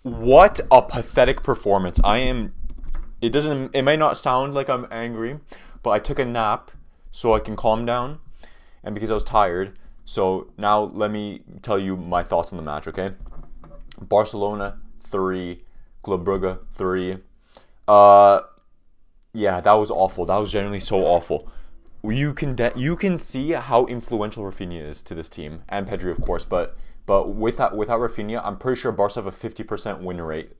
What a pathetic performance. It may not sound like I'm angry, but I took a nap so I can calm down and because I was tired. So now let me tell you my thoughts on the match, okay? Barcelona 3, Club Brugge 3. Uh yeah, that was awful. That was genuinely so awful. You can see how influential Rafinha is to this team and Pedri, of course. But without Rafinha, I'm pretty sure Barca have a 50% win rate.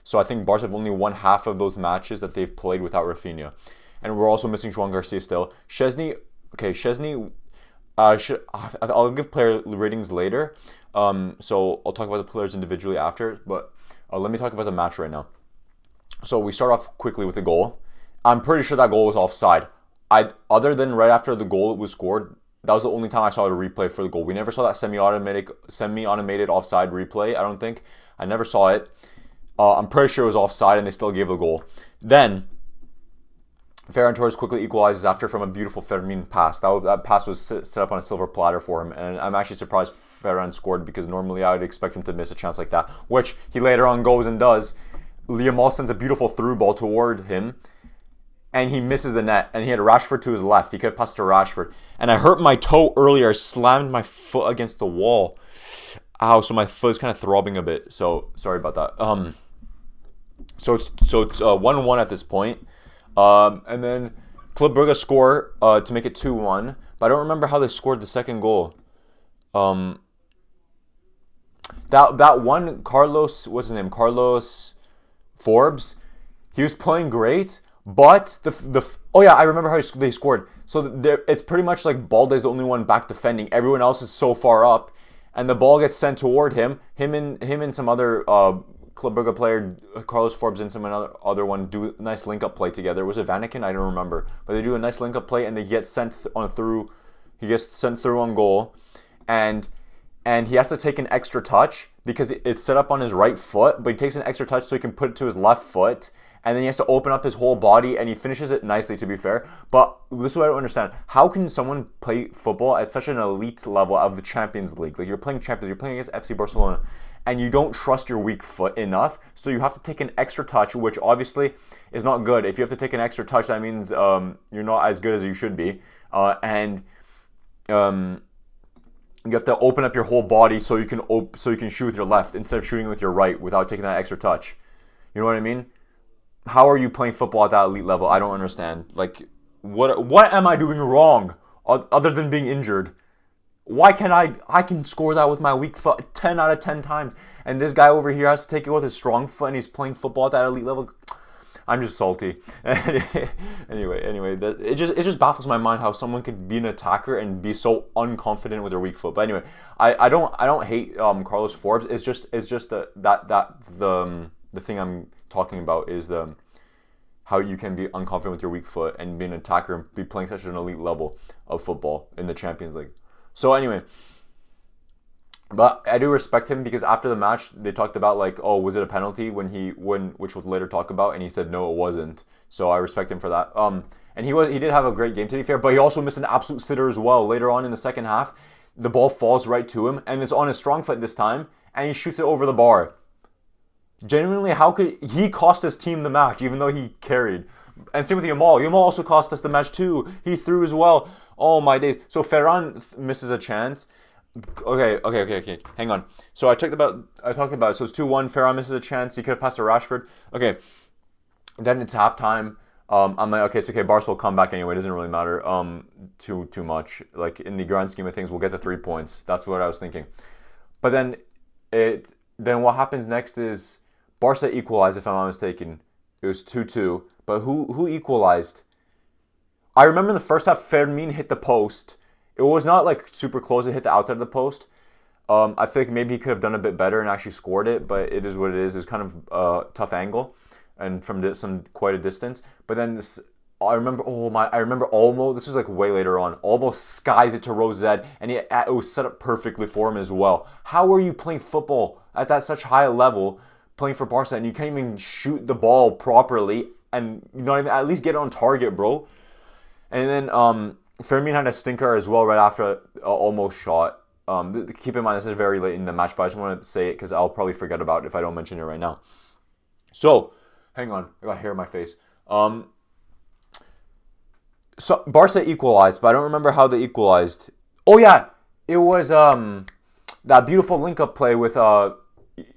So I think Barca have only won half of those matches that they've played without Rafinha, and we're also missing Juan Garcia still. Chesney, okay, Chesney. I'll give player ratings later. So I'll talk about the players individually after. But let me talk about the match right now. So we start off quickly with the goal. I'm pretty sure that goal was offside. Other than right after the goal was scored, that was the only time I saw a replay for the goal. We never saw that semi-automated offside replay. I don't think I never saw it. I'm pretty sure it was offside, and they still gave the goal. Then Ferran Torres quickly equalizes after from a beautiful Fermin pass. That pass was set up on a silver platter for him, and I'm actually surprised Ferran scored because normally I would expect him to miss a chance like that, which he later on goes and does. Liam Moss sends a beautiful through ball toward him, and he misses the net, and he had Rashford to his left. He could have passed to Rashford. And I hurt my toe earlier. I slammed my foot against the wall. Ow, so my foot is kind of throbbing a bit. So, sorry about that. So it's 1-1 at this point. And then Club Brugge score to make it 2-1. But I don't remember how they scored the second goal. That one, what's his name? Carlos Forbes. He was playing great, but oh yeah, I remember how they scored. So it's pretty much like Balde's the only one back defending. Everyone else is so far up, and the ball gets sent toward him. Him and some other Club Brugge player, Carlos Forbes, and some other one do a nice link up play together. Was it Vanaken? I don't remember, but they do a nice link up play, and they get sent on through. He gets sent through on goal, and he has to take an extra touch because it's set up on his right foot, but he takes an extra touch so he can put it to his left foot, and then he has to open up his whole body, and he finishes it nicely, to be fair. But this is what I don't understand. How can someone play football at such an elite level of the Champions League? Like, you're playing Champions, you're playing against FC Barcelona, and you don't trust your weak foot enough, so you have to take an extra touch, which obviously is not good. If you have to take an extra touch, that means you're not as good as you should be. And you have to open up your whole body so you can shoot with your left instead of shooting with your right without taking that extra touch. You know what I mean? How are you playing football at that elite level? I don't understand. Like, what am I doing wrong other than being injured? Why can't I can score that with my weak foot 10 out of 10 times, and this guy over here has to take it with his strong foot, and he's playing football at that elite level. I'm just salty. anyway, it just baffles my mind how someone could be an attacker and be so unconfident with their weak foot. But anyway, I don't hate Carlos Forbes. It's just that's the thing I'm talking about is the how you can be unconfident with your weak foot and be an attacker and be playing such an elite level of football in the Champions League. So anyway, but I do respect him because after the match they talked about like, oh, was it a penalty which we'll later talk about, and he said no, it wasn't. So I respect him for that. And he did have a great game, to be fair, but he also missed an absolute sitter as well. Later on in the second half, the ball falls right to him, and it's on his strong foot this time, and he shoots it over the bar. Genuinely, how could he cost his team the match even though he carried? And same with Yamal. Yamal also cost us the match too. He threw as well. Oh my days. So Ferran misses a chance. Okay. Hang on. So I talked about it. So it's 2-1. Ferran misses a chance. He could have passed to Rashford. Okay. Then it's halftime. I'm like, okay, it's okay. Barca will come back anyway. It doesn't really matter. Too much. Like, in the grand scheme of things, we'll get the 3 points. That's what I was thinking. But then what happens next is Barca equalized, if I'm not mistaken. It was 2-2. But who equalized? I remember in the first half, Fermin hit the post. It was not like super close. It hit the outside of the post. I feel like maybe he could have done a bit better and actually scored it, but it is what it is. It's kind of a tough angle and from quite a distance. But then I remember Olmo. This was like way later on. Olmo skies it to Rosette, and it was set up perfectly for him as well. How are you playing football at that such high level, playing for Barca, and you can't even shoot the ball properly and not even at least get it on target, bro? And then Fermin had a stinker as well right after Olmo's shot. Keep in mind this is very late in the match, but I just want to say it because I'll probably forget about it if I don't mention it right now. So, hang on, I got hair in my face. So Barca equalized, but I don't remember how they equalized. Oh yeah, it was that beautiful link-up play with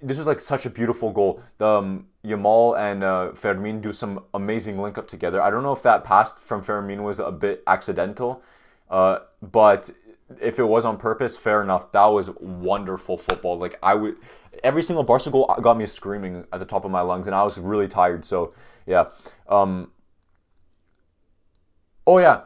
this was like such a beautiful goal. The Yamal and Fermin do some amazing link-up together. I don't know if that pass from Fermin was a bit accidental, but if it was on purpose, fair enough. That was wonderful football. Like every single Barca goal got me screaming at the top of my lungs, and I was really tired. So yeah. Oh yeah,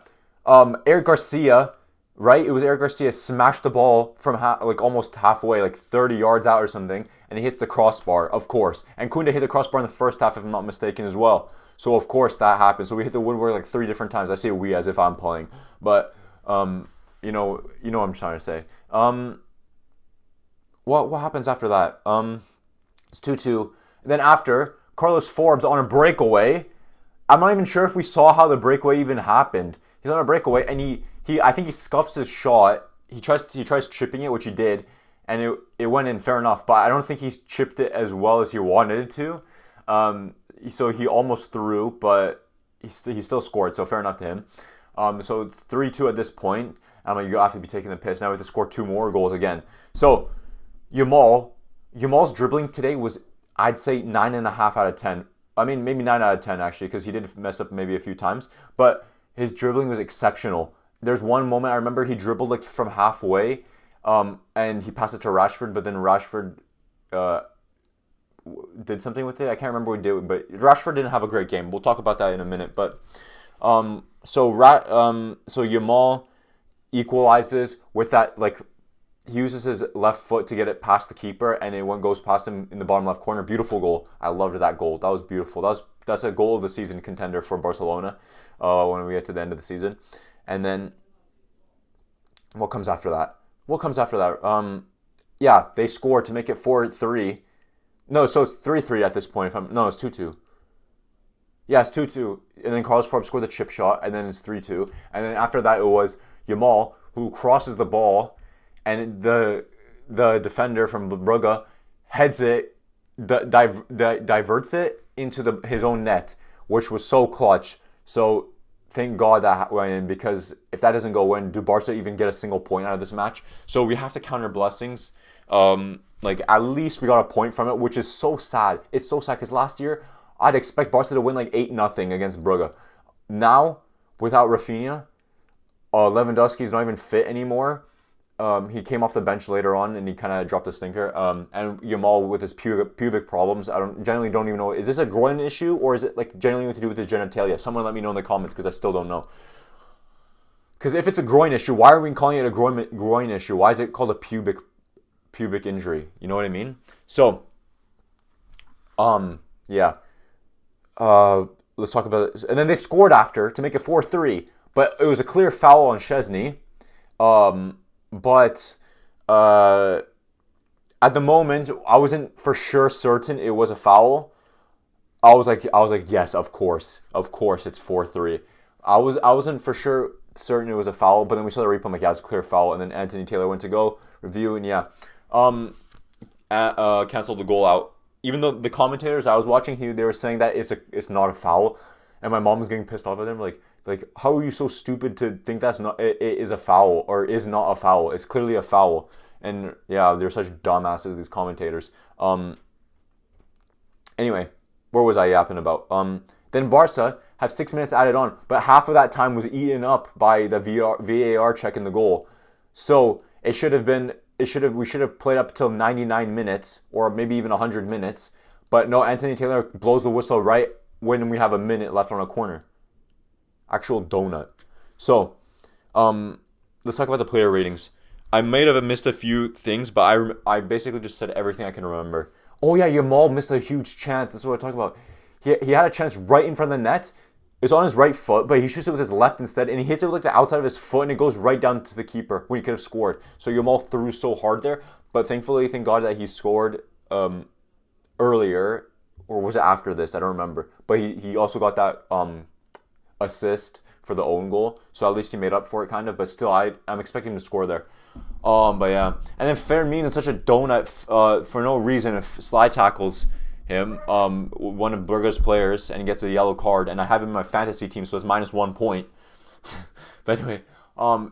Eric Garcia, right? It was Eric Garcia smashed the ball from like almost halfway, like 30 yards out or something, and he hits the crossbar, of course. And Koundé hit the crossbar in the first half, if I'm not mistaken, as well. So of course that happened. So we hit the woodwork like 3 different times. I say we as if I'm playing, but you know what I'm trying to say. What happens after that? It's 2-2. And then after, Carlos Forbes on a breakaway. I'm not even sure if we saw how the breakaway even happened. He's on a breakaway and I think he scuffs his shot. He tries chipping it, which he did, and it went in, fair enough. But I don't think he's chipped it as well as he wanted it to. So he almost threw, but he still scored. So fair enough to him. So it's 3-2 at this point. I'm like, you have to be taking the piss. Now we have to score 2 more goals again. So Yamal's dribbling today was, I'd say, 9.5 out of 10. I mean, maybe 9 out of 10, actually, because he did mess up maybe a few times. But his dribbling was exceptional. There's one moment I remember he dribbled like from halfway, and he passed it to Rashford, but then Rashford did something with it. I can't remember what he did, but Rashford didn't have a great game. We'll talk about that in a minute. But so Yamal equalizes with that, like, he uses his left foot to get it past the keeper, and it goes past him in the bottom left corner. Beautiful goal. I loved that goal. That was beautiful. That's a goal of the season contender for Barcelona when we get to the end of the season. And then what comes after that? Yeah, they score to make it 4-3. No, so it's 3-3 at this point. No, it's 2-2. Yeah, it's 2-2. And then Carlos Forbes scored the chip shot, and then it's 3-2. And then after that, it was Yamal who crosses the ball, and the defender from Brugge heads it, diverts it into his own net, which was so clutch. So thank God that went in, because if that doesn't go in, do Barca even get a single point out of this match? So we have to count our blessings. Like, at least we got a point from it, which is so sad. It's so sad because last year I'd expect Barca to win like 8-0 against Brugge. Now, without Rafinha, Lewandowski's not even fit anymore. He came off the bench later on, and he kind of dropped a stinker. And Yamal with his pubic problems, I don't even know. Is this a groin issue, or is it like generally to do with his genitalia? Someone let me know in the comments, because I still don't know. Because if it's a groin issue, why are we calling it a groin issue? Why is it called a pubic injury? You know what I mean? So, yeah. Let's talk about it. And then they scored after to make it 4-3, but it was a clear foul on Szczesny. But at the moment, I wasn't for sure certain it was a foul. I was like, yes, of course, it's 4-3. I wasn't for sure certain it was a foul, but then we saw the replay. I'm like, yeah, it's a clear foul. And then Anthony Taylor went to go review, and yeah, canceled the goal out. Even though the commentators I was watching, they were saying that it's not a foul, and my mom was getting pissed off at them, like, how are you so stupid to think it is a foul, or is not a foul? It's clearly a foul. And yeah, they're such dumbasses, these commentators. Anyway, where was I yapping about? Then Barca have 6 minutes added on, but half of that time was eaten up by the VAR checking the goal. So we should have played up till 99 minutes, or maybe even 100 minutes. But no, Anthony Taylor blows the whistle right when we have a minute left on a corner. Actual donut. So, let's talk about the player ratings. I might have missed a few things, but I basically just said everything I can remember. Oh yeah, Yamal missed a huge chance. This is what I'm talking about. He had a chance right in front of the net. It's on his right foot, but he shoots it with his left instead, and he hits it with like the outside of his foot, and it goes right down to the keeper when he could have scored. So Yamal threw so hard there, but thankfully, thank God that he scored earlier, or was it after this? I don't remember. But he also got that assist for the own goal. So at least he made up for it, kind of. But still, I'm expecting him to score there. But yeah. And then Fermin is such a donut for no reason. If Sly tackles him, one of Brugge's players, and he gets a yellow card, and I have him in my fantasy team, so it's -1 point. But anyway,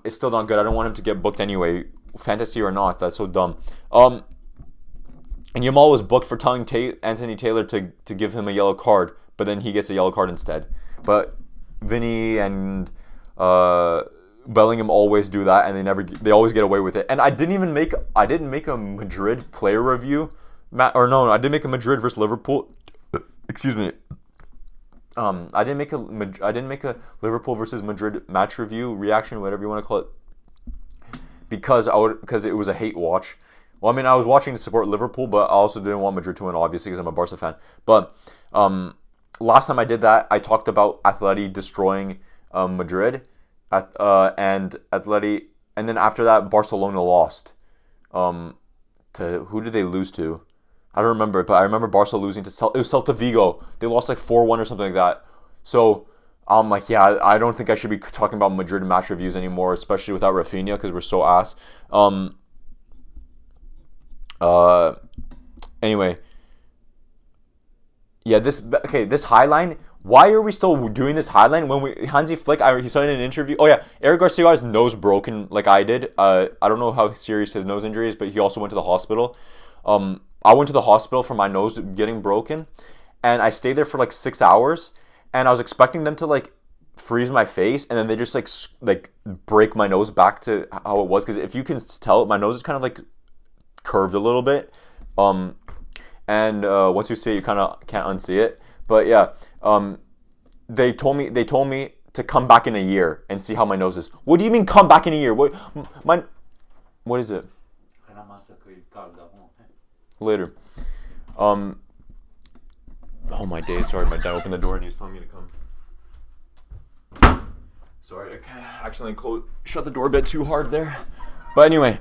it's still not good. I don't want him to get booked anyway, fantasy or not. That's so dumb. And Yamal was booked for telling Anthony Taylor to give him a yellow card, but then he gets a yellow card instead. But Vinny and Bellingham always do that, and they always get away with it. And I didn't make a Madrid player review, I didn't make a Madrid versus Liverpool. Excuse me. I didn't make a Liverpool versus Madrid match review, reaction, whatever you want to call it, because it was a hate watch. Well, I mean, I was watching to support Liverpool, but I also didn't want Madrid to win, obviously, because I'm a Barca fan. But last time I did that, I talked about Atleti destroying Madrid, and then after that, Barcelona lost. To who did they lose to? I don't remember, but I remember Barca losing to it was Celta Vigo. They lost like 4-1 or something like that. So I'm like, yeah, I don't think I should be talking about Madrid match reviews anymore, especially without Rafinha, because we're so ass. Anyway, yeah, this highline. Why are we still doing this highline when Hansi Flick? He said in an interview. Oh yeah, Eric Garcia got his nose broken like I did. I don't know how serious his nose injury is, but he also went to the hospital. I went to the hospital for my nose getting broken, and I stayed there for like 6 hours, and I was expecting them to like freeze my face, and then they just like break my nose back to how it was. Because if you can tell, my nose is kind of like curved a little bit, and once you see it, you kind of can't unsee it. But yeah, they told me to come back in a year and see how my nose is. What do you mean come back in a year? What is it? Later. Oh my days, sorry, my dad opened the door and he was telling me to come. Sorry, I accidentally shut the door a bit too hard there. But anyway,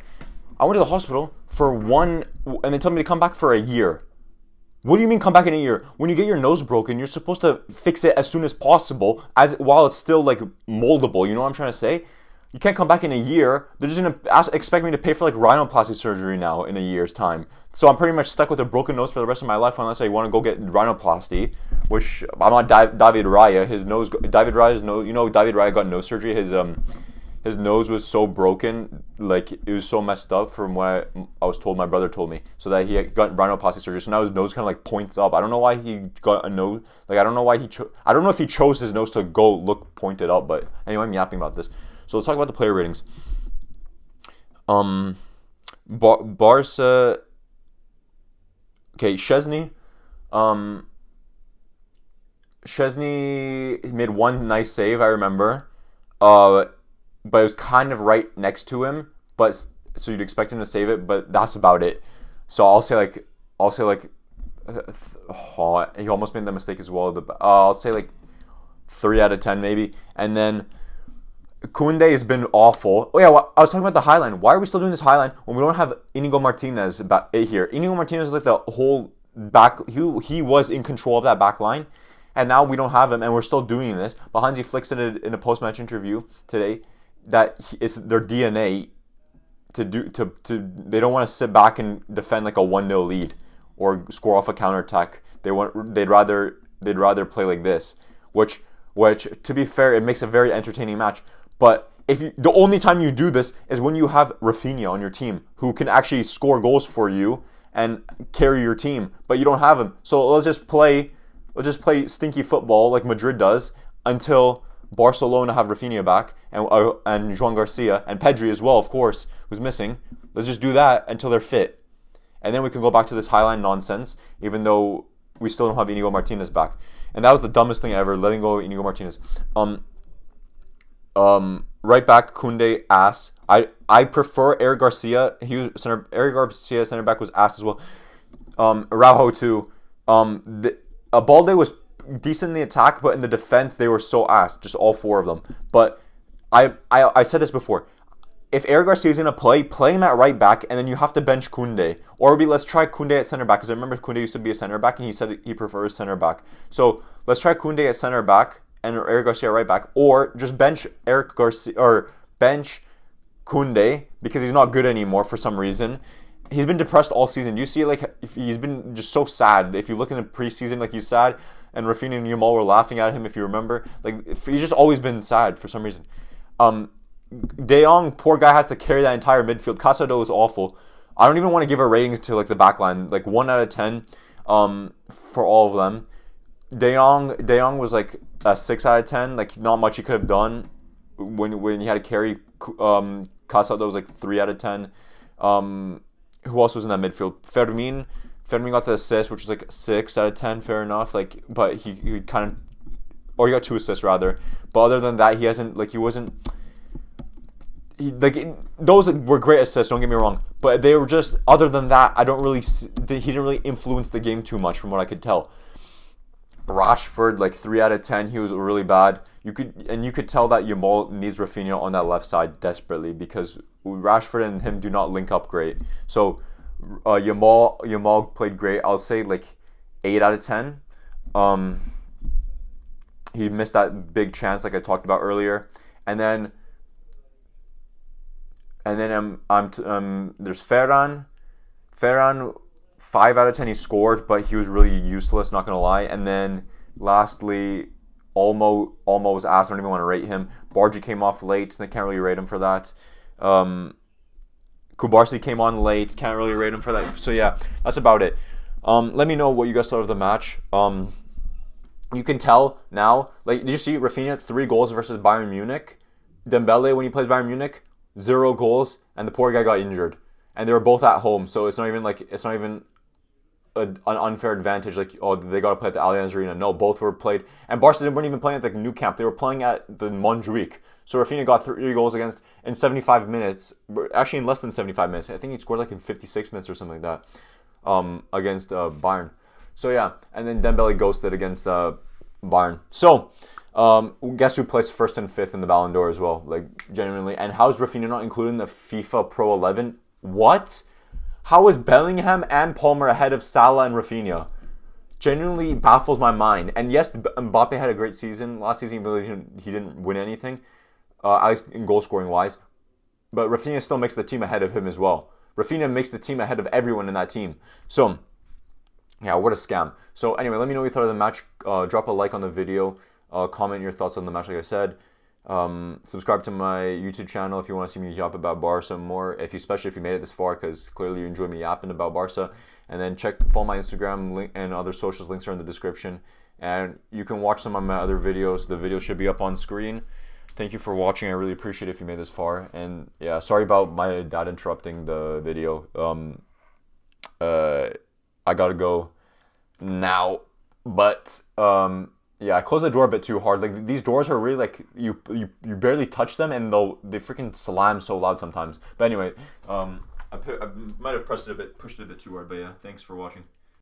I went to the hospital for and they told me to come back for a year. What do you mean come back in a year? When you get your nose broken, you're supposed to fix it as soon as possible, while it's still like moldable. You know what I'm trying to say? You can't come back in a year. They're just gonna expect me to pay for like rhinoplasty surgery now in a year's time. So I'm pretty much stuck with a broken nose for the rest of my life unless I want to go get rhinoplasty. Which I'm not David Raya. David Raya's nose. You know, David Raya got nose surgery. His nose was so broken, like it was so messed up from what I was told. My brother told me, so that he got rhinoplasty surgery. So now his nose kind of like points up. I don't know why he got a nose. Like I don't know why I don't know if he chose his nose to go look pointed up. But anyway, I'm yapping about this. So let's talk about the player ratings. Barca. Okay, Szczesny. Szczesny made one nice save, I remember. But it was kind of right next to him. But so you'd expect him to save it, but that's about it. So I'll say like he almost made that mistake as well. I'll say like 3 out of 10 maybe, and then. Koundé has been awful. Oh yeah, I was talking about the highline. Why are we still doing this highline when we don't have Inigo Martinez here? Inigo Martinez is like the whole back. He was in control of that back line, and now we don't have him, and we're still doing this. But Hansi Flick said it in a post-match interview today that it's their DNA they don't want to sit back and defend like a 1-0 lead or score off a counterattack. They'd rather play like this, which to be fair, it makes a very entertaining match. But the only time you do this is when you have Rafinha on your team who can actually score goals for you and carry your team, but you don't have him. So let's just play stinky football like Madrid does until Barcelona have Rafinha back and Joan Garcia and Pedri as well, of course, who's missing. Let's just do that until they're fit, and then we can go back to this highline nonsense. Even though we still don't have Inigo Martinez back, and that was the dumbest thing ever, letting go of Inigo Martinez. Right back, Koundé, ass. I prefer Eric Garcia. Eric Garcia, center back, was ass as well. Araujo too. Balde was decent in the attack, but in the defense they were so ass. Just all 4 of them. But I said this before. If Eric Garcia is gonna play him at right back, and then you have to bench Koundé, or let's try Koundé at center back, because I remember Koundé used to be a center back, and he said he prefers center back. So let's try Koundé at center back. and Eric Garcia right back, or just bench Eric Garcia or bench Kunde because he's not good anymore for some reason. He's been depressed all season. You see, like, he's been just so sad. If you look in the preseason, like, he's sad, and Rafinha and Yamal were laughing at him, if you remember. Like, he's just always been sad for some reason. De Jong, poor guy, has to carry that entire midfield. Casado is awful. I don't even want to give a rating to, like, the back line. Like, 1 out of 10 for all of them. De Jong was, like, a 6 out of 10. Like, not much he could have done when he had to carry. Casado was, like, 3 out of 10. Who else was in that midfield? Fermin got the assist, which was like 6 out of 10, fair enough. Like, but he kind of, or he got 2 assists rather. But other than that, he hasn't, like, he wasn't. Those were great assists. Don't get me wrong, but they were just. Other than that, he didn't really influence the game too much, from what I could tell. Rashford, like 3 out of 10. He was really bad. You could tell that Yamal needs Rafinha on that left side desperately because Rashford and him do not link up great. So Yamal played great. I'll say like 8 out of 10. He missed that big chance like I talked about earlier, and then there's Ferran. 5 out of 10 he scored, but he was really useless, not gonna lie. And then lastly, Olmo was asked. I don't even want to rate him. Bargy came off late, and I can't really rate him for that. Kubarsi came on late, can't really rate him for that. So yeah, that's about it. Let me know what you guys thought of the match. You can tell now, like, did you see Rafinha 3 goals versus Bayern Munich? Dembele, when he plays Bayern Munich, 0 goals, and the poor guy got injured. And they were both at home, so it's not even an unfair advantage, like, oh, they got to play at the Allianz Arena. No, both were played. And Barca weren't even playing at the new camp. They were playing at the Montjuic. So Rafinha got 3 goals in 75 minutes. Actually, in less than 75 minutes. I think he scored like in 56 minutes or something like that against Bayern. So, yeah. And then Dembele ghosted against Bayern. So, guess who placed 1st and 5th in the Ballon d'Or as well? Like, genuinely. And how is Rafinha not included in the FIFA Pro 11? What? How is Bellingham and Palmer ahead of Salah and Rafinha? Genuinely baffles my mind. And yes, Mbappe had a great season. Last season, he didn't win anything, at least in goal scoring wise. But Rafinha still makes the team ahead of him as well. Rafinha makes the team ahead of everyone in that team. So, yeah, what a scam. So anyway, let me know what you thought of the match. Drop a like on the video. Comment your thoughts on the match, like I said. Subscribe to my YouTube channel if you want to see me yap about Barca more, especially if you made it this far, because clearly you enjoy me yapping about Barca. And then follow my Instagram link and other socials. Links are in the description, and you can watch some of my other videos. The video should be up on screen. Thank you for watching. I really appreciate it if you made this far. And yeah, sorry about my dad interrupting the video. I gotta go now, but yeah, I closed the door a bit too hard. Like, these doors are really, like, you barely touch them, and they freaking slam so loud sometimes. But anyway, I might have pushed it a bit too hard. But yeah, thanks for watching.